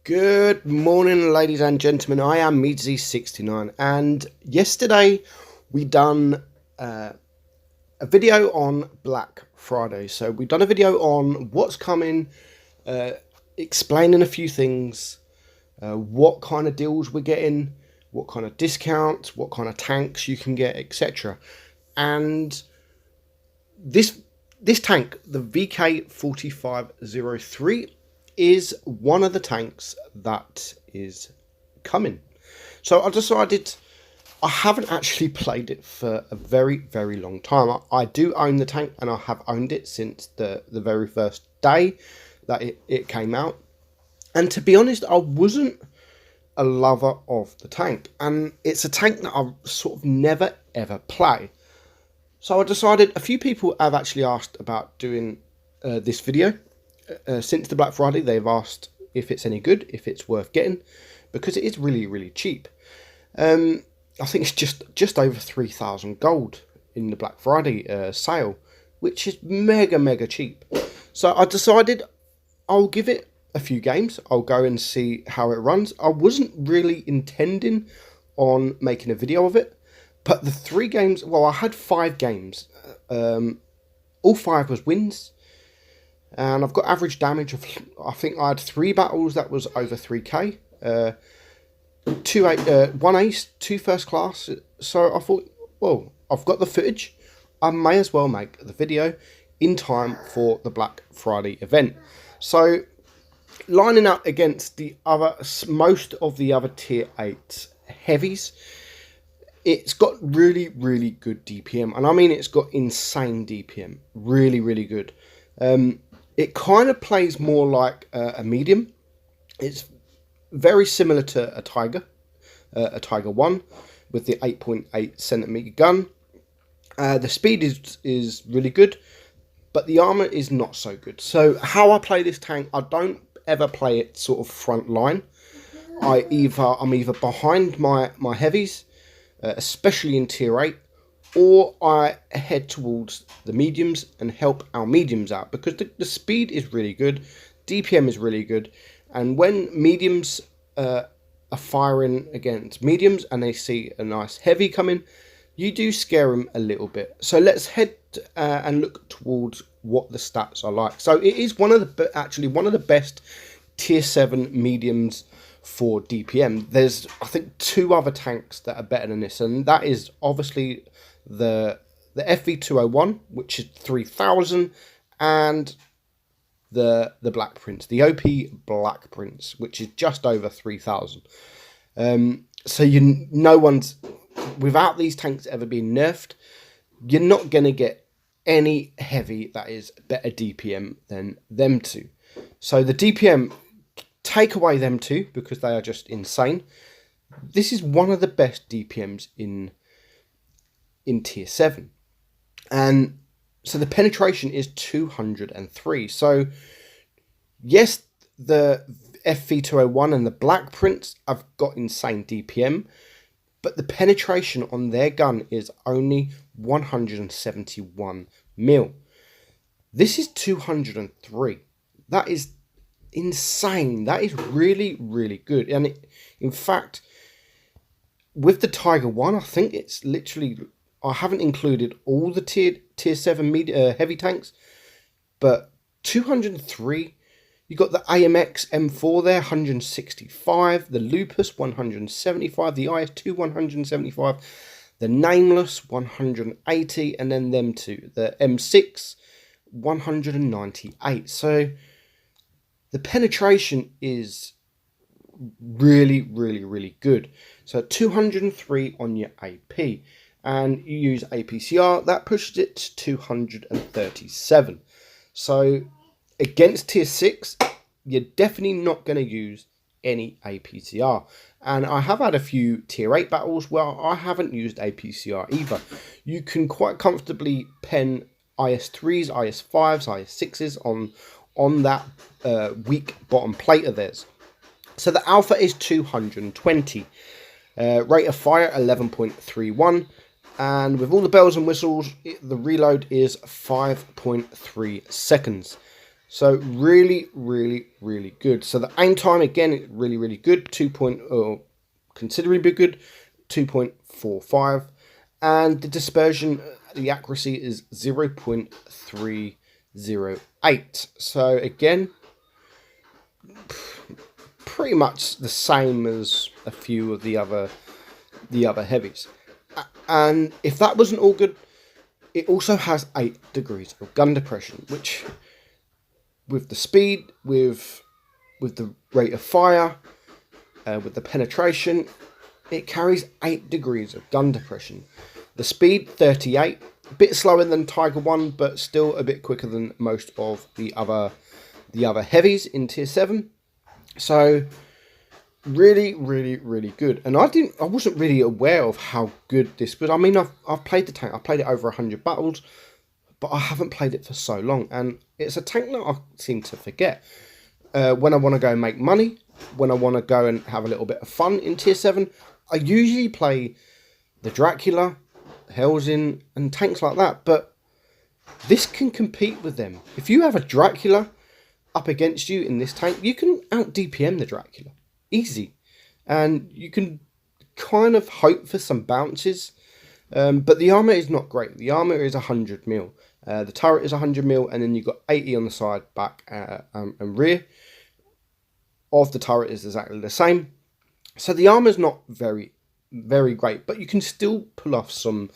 Good morning, ladies and gentlemen. I am Meadsy69, and yesterday we done a video on Black Friday. So we done a video on what's coming, explaining a few things, what kind of deals we're getting, what kind of discounts, what kind of tanks you can get, etc. And this tank, the VK.45.03, is one of the tanks that is coming. So I decided, I haven't actually played it for a very, very long time. I do own the tank, and I have owned it since the very first day that it came out. And to be honest, I wasn't a lover of the tank. And it's a tank that I sort of never, ever play. So I decided, a few people have actually asked about doing this video. Since the Black Friday, they've asked if it's any good, if it's worth getting, because it is really, really cheap. I think it's just over 3,000 gold in the Black Friday sale, which is mega, mega cheap. So I decided I'll give it a few games. I'll go and see how it runs. I wasn't really intending on making a video of it, but the 3 games, well, I had 5 games. All 5 was wins. And I've got average damage of, I think I had 3 battles that was over 3k, 1 ace, 2 first class. So I thought, well, I've got the footage, I may as well make the video in time for the Black Friday event. So lining up against the other, most of the other tier 8 heavies, it's got really, really good DPM, and I mean it's got insane DPM, really, really good. It kind of plays more like a medium. It's very similar to a Tiger 1 with the 8.8 centimeter gun. The speed is really good, but the armor is not so good. So how I play this tank, I don't ever play it sort of front line. I'm either behind my heavies, especially in tier 8, or I head towards the mediums and help our mediums out, because the speed is really good, DPM is really good, and when mediums are firing against mediums and they see a nice heavy coming, you do scare them a little bit. So let's head and look towards what the stats are like. So it is one of the best tier 7 mediums for DPM. There's, I think, 2 other tanks that are better than this, and that is obviously the FV201, which is 3,000, and the Black Prince, the OP Black Prince, which is just over 3,000. So no one's, without these tanks ever being nerfed, you're not going to get any heavy that is better DPM than them 2. So the DPM, take away them 2 because they are just insane. This is one of the best DPMs in tier 7, and so the penetration is 203. So yes, the FV201 and the Black Prince have got insane DPM, but the penetration on their gun is only 171 mil. This is 203. That is insane. That is really, really good. And in fact, with the Tiger 1, I think it's literally, I haven't included all the tier 7 heavy tanks, but 203. You got the AMX M4 there, 165. The Lupus, 175. The IS2, 175. The Nameless, 180. And then them 2. The M6, 198. So the penetration is really, really, really good. So 203 on your AP. And you use APCR, that pushes it to 237. So against tier 6, you're definitely not going to use any APCR. And I have had a few tier 8 battles where I haven't used APCR either. You can quite comfortably pen IS3s, IS5s, IS6s on that weak bottom plate of theirs. So the alpha is 220. Rate of fire 11.31. And with all the bells and whistles, the reload is 5.3 seconds. So really, really, really good. So the aim time, again, really, really good. Considerably good, 2.45. And the dispersion, the accuracy is 0.308. So again, pretty much the same as a few of the other heavies. And if that wasn't all good, it also has 8 degrees of gun depression, which, with the speed, with the rate of fire, with the penetration, it carries 8 degrees of gun depression. The speed, 38, a bit slower than Tiger 1, but still a bit quicker than most of the other heavies in tier 7. So really, really, really good. And I wasn't really aware of how good this was. I mean, I've played the tank. I've played it over 100 battles, but I haven't played it for so long. And it's a tank that I seem to forget. When I want to go and make money, when I want to go and have a little bit of fun in tier 7, I usually play the Dracula, Helsing, and tanks like that. But this can compete with them. If you have a Dracula up against you in this tank, you can out DPM the Dracula. Easy. And you can kind of hope for some bounces. But the armor is not great. The armor is 100 mil. The turret is 100 mil, and then you've got 80 on the side, back, and rear. Of the turret is exactly the same. So the armor is not very, very great, but you can still pull off some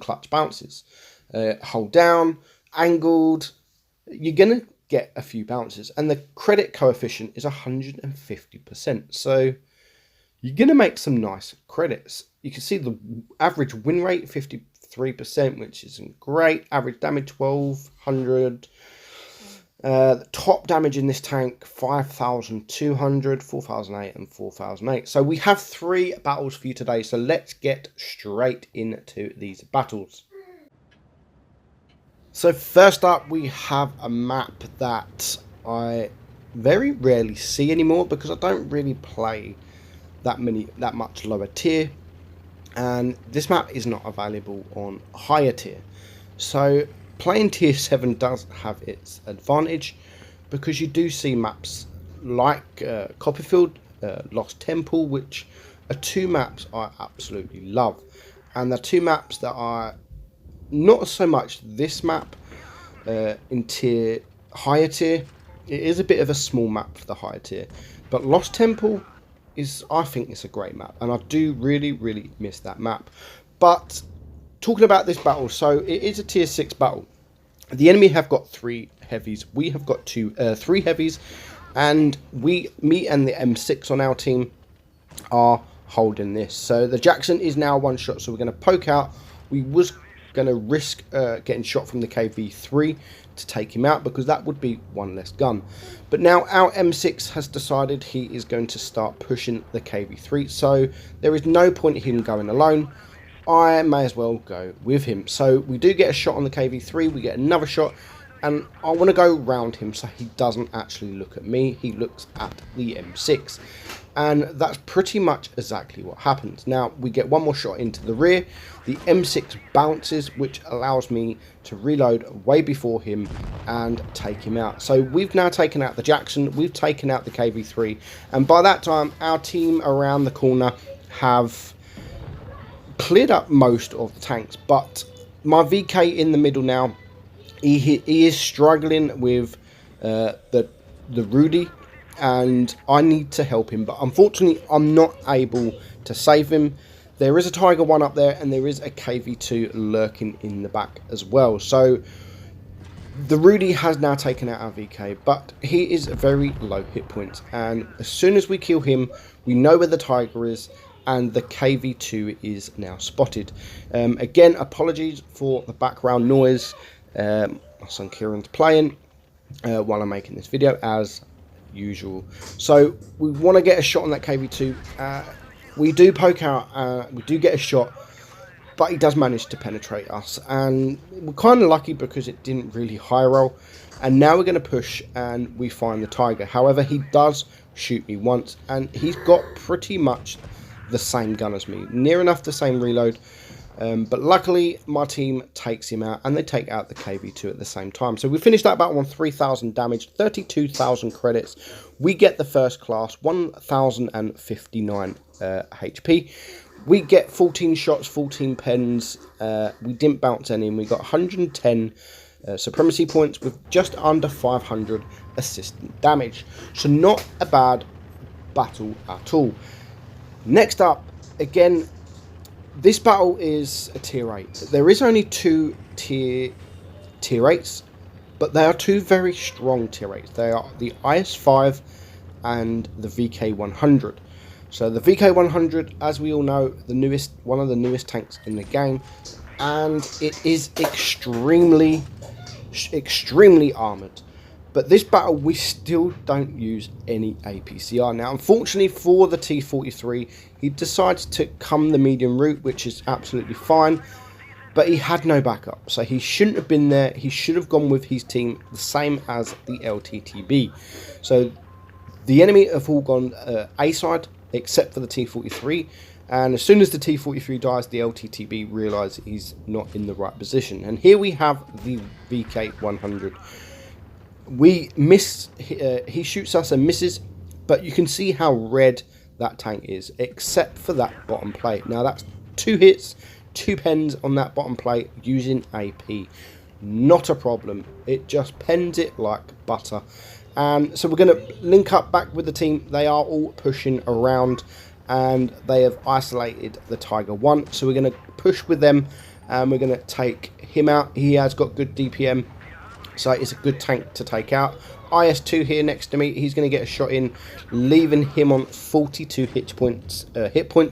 clutch bounces. Hold down, angled, you're going to get a few bounces. And the credit coefficient is 150%. So you're going to make some nice credits. You can see the average win rate, 53%, which isn't great. Average damage, 1200. The top damage in this tank, 5,200, 4,008 and 4,008. So we have 3 battles for you today. So let's get straight into these battles. So first up, we have a map that I very rarely see anymore because I don't really play that much lower tier. And this map is not available on higher tier. So playing tier 7 does have its advantage because you do see maps like Copperfield, Lost Temple, which are 2 maps I absolutely love. And the 2 maps that are not so much this map in higher tier. It is a bit of a small map for the higher tier. But Lost Temple I think it's a great map. And I do really, really miss that map. But talking about this battle, so it is a tier 6 battle. The enemy have got 3 heavies. We have got 3 heavies. And me and the M6 on our team are holding this. So the Jackson is now 1 shot. So we're going to poke out. We was going to risk getting shot from the KV3 to take him out because that would be 1 less gun. But now our M6 has decided he is going to start pushing the KV3. So there is no point in him going alone. I may as well go with him. So we do get a shot on the KV3, we get another shot, and I want to go round him so he doesn't actually look at me, he looks at the M6. And that's pretty much exactly what happens. Now we get 1 more shot into the rear, the M6 bounces, which allows me to reload way before him and take him out. So we've now taken out the Jackson, we've taken out the KV3, and by that time our team around the corner have cleared up most of the tanks, but my VK in the middle now, he is struggling with the Rudy, and I need to help him, but unfortunately I'm not able to save him. There is a Tiger 1 up there, and there is a KV2 lurking in the back as well. So the Rudy has now taken out our VK, but he is very low hit points, and as soon as we kill him, we know where the Tiger is, and the KV2 is now spotted. Again, apologies for the background noise. My son Kieran's playing while I'm making this video, as usual. So we want to get a shot on that KV2. We do poke out, we do get a shot, but he does manage to penetrate us. And we're kind of lucky because it didn't really high roll. And now we're going to push and we find the Tiger. However, he does shoot me once, and he's got pretty much the same gun as me, near enough the same reload, But luckily, my team takes him out, and they take out the KV2 at the same time. So we finished that battle on 3,000 damage, 32,000 credits. We get the first class, 1,059 HP. We get 14 shots, 14 pens. We didn't bounce any, and we got 110 Supremacy points with just under 500 assistant damage. So not a bad battle at all. Next up, again, this battle is a tier 8. There is only 2 tier 8s, but they are 2 very strong tier 8s. They are the IS-5 and the VK.100. So the VK.100, as we all know, one of the newest tanks in the game, and it is extremely armored. But this battle, we still don't use any APCR. Now, unfortunately for the T-43, he decides to come the medium route, which is absolutely fine. But he had no backup, so he shouldn't have been there. He should have gone with his team, the same as the LTTB. So the enemy have all gone A side, except for the T-43. And as soon as the T-43 dies, the LTTB realise he's not in the right position. And here we have the VK.100. We miss, he shoots us and misses, but you can see how red that tank is, except for that bottom plate. Now that's 2 hits, 2 pens on that bottom plate using AP. Not a problem. It just pens it like butter. And so we're going to link up back with the team. They are all pushing around, and they have isolated the Tiger 1. So we're going to push with them, and we're going to take him out. He has got good DPM. So it's a good tank to take out. IS-2 here next to me. He's going to get a shot in, leaving him on 42 hit points,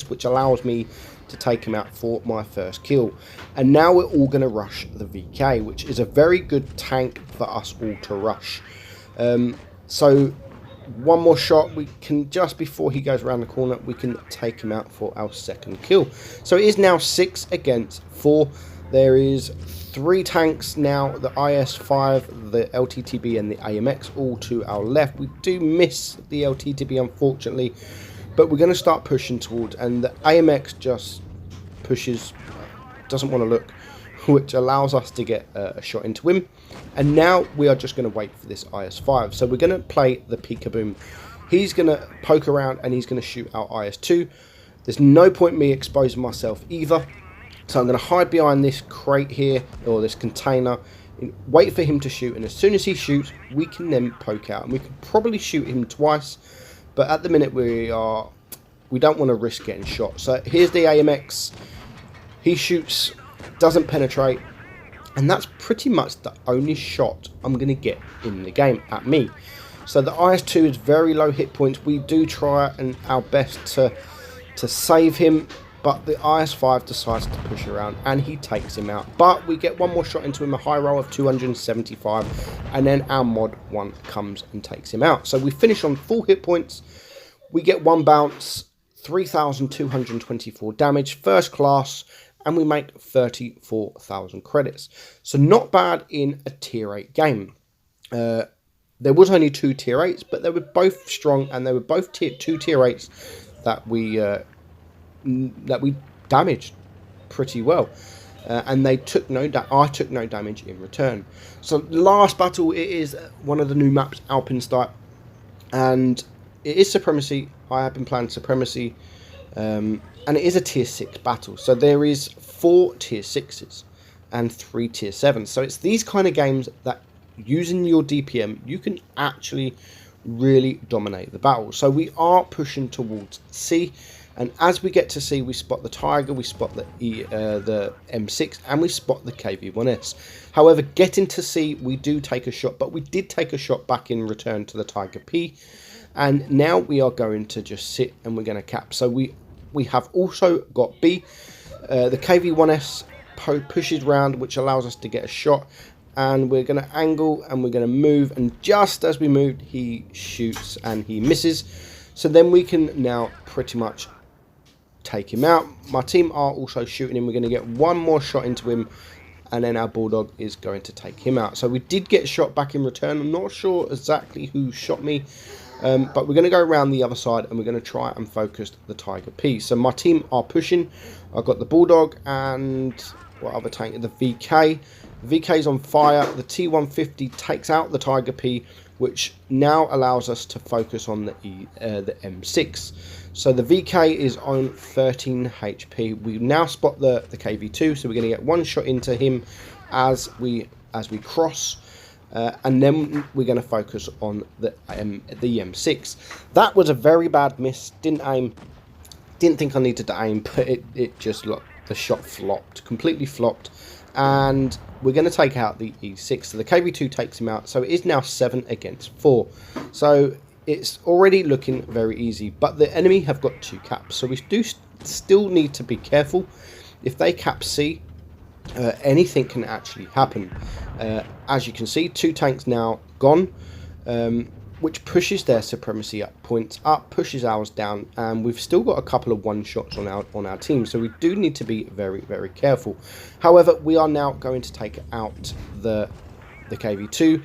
which allows me to take him out for my first kill. And now we're all going to rush the VK, which is a very good tank for us all to rush. So one more shot. We can, just before he goes around the corner, we can take him out for our second kill. So it is now 6 against 4. There is 3 tanks now, the IS-5, the LTTB and the AMX, all to our left. We do miss the LTTB, unfortunately, but we're going to start pushing towards, and the AMX just pushes, doesn't want to look, which allows us to get a shot into him. And now we are just going to wait for this IS-5. So we're going to play the peekaboom. He's going to poke around and he's going to shoot our IS-2. There's no point me exposing myself either. So I'm going to hide behind this crate here, or this container, wait for him to shoot, and as soon as he shoots, we can then poke out, and we can probably shoot him twice, but at the minute we don't want to risk getting shot. So here's the AMX. He shoots, doesn't penetrate, and that's pretty much the only shot I'm going to get in the game at me. So the IS-2 is very low hit points. We do try our best to save him, but the IS-5 decides to push around and he takes him out. But we get one more shot into him, a high roll of 275, and then our mod 1 comes and takes him out. So we finish on full hit points. We get 1 bounce, 3,224 damage, first class, and we make 34,000 credits. So not bad in a tier 8 game. There was only 2 tier 8s, but they were both strong, and they were both 2 tier 8s that we damaged pretty well, and they took I took no damage in return. So last battle, it is one of the new maps, Alpenstein, and it is Supremacy. I have been playing Supremacy, and it is a tier 6 battle. So there is 4 tier 6s and 3 tier 7s. So it's these kind of games that, using your DPM, you can actually really dominate the battle. So we are pushing towards C, and as we get to C, we spot the Tiger, we spot the M6, and we spot the KV-1S. However, getting to C, we do take a shot, but we did take a shot back in return to the Tiger P, and now we are going to just sit and we're going to cap. So we have also got B. The KV-1S pushes round, which allows us to get a shot, and we're going to angle and we're going to move, and just as we move, he shoots and he misses. So then we can now pretty much take him out. My team are also shooting him. We're going to get one more shot into him, and then our Bulldog is going to take him out. So we did get shot back in return. I'm not sure exactly who shot me, But we're going to go around the other side and we're going to try and focus the Tiger P. So my team are pushing. I've got the Bulldog and what other tank? The VK. The VK's on fire. The T150 takes out the Tiger P, which now allows us to focus on the M6. So the VK is on 13 HP. We now spot the KV2, so we're going to get one shot into him as we cross. And then we're going to focus on the M6. That was a very bad miss. Didn't aim. Didn't think I needed to aim, but it just looked, the shot flopped, completely flopped. And we're going to take out the E6. So the KV2 takes him out. So it is now 7 against 4. So it's already looking very easy. But the enemy have got 2 caps. So we do still need to be careful. If they cap C, anything can actually happen. As you can see, 2 tanks now gone, which pushes their Supremacy up, points up, pushes ours down, and we've still got a couple of one-shots on our team, so we do need to be very, very careful. However, we are now going to take out the KV2,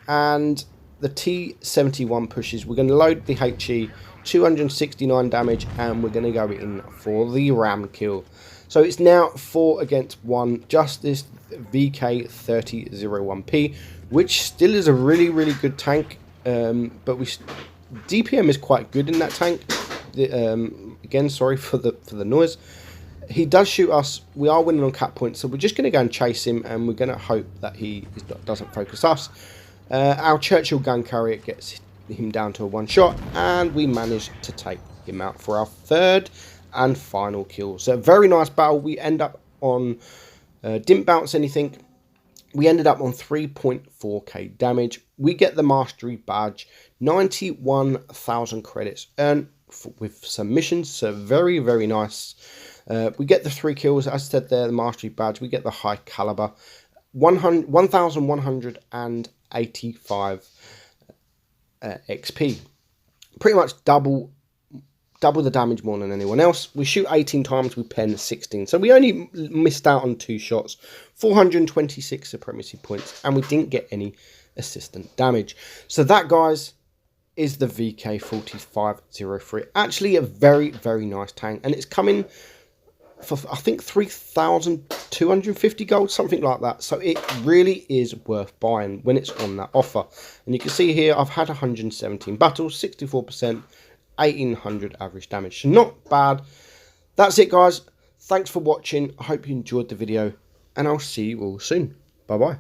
and the T71 pushes. We're going to load the HE, 269 damage, and we're going to go in for the ram kill. So it's now 4 against 1, just this VK.45.03, which still is a really, really good tank. But DPM is quite good in that tank. Again, sorry for the noise. He does shoot us. We are winning on cap points, so we're just going to go and chase him, and we're going to hope that he doesn't focus us. Our Churchill gun carrier gets him down to a 1-shot, and we manage to take him out for our 3rd and final kill. So very nice battle. We end up on didn't bounce anything. We ended up on 3.4k damage. We get the mastery badge, 91,000 credits earned with some missions. So very, very nice. We get the 3 kills, as I said there, the mastery badge. We get the high caliber, 1,185 XP. Pretty much double the damage more than anyone else. We shoot 18 times, we pen 16. So we only missed out on 2 shots, 426 Supremacy points, and we didn't get any assistant damage. So that, guys, is the VK.45.03. Actually a very, very nice tank, and it's coming for, I think, 3,250 gold, something like that. So it really is worth buying when it's on that offer. And you can see here, I've had 117 battles, 64%, 1800 average damage, so not bad. That's it, guys. Thanks for watching. I hope you enjoyed the video, and I'll see you all soon. Bye bye.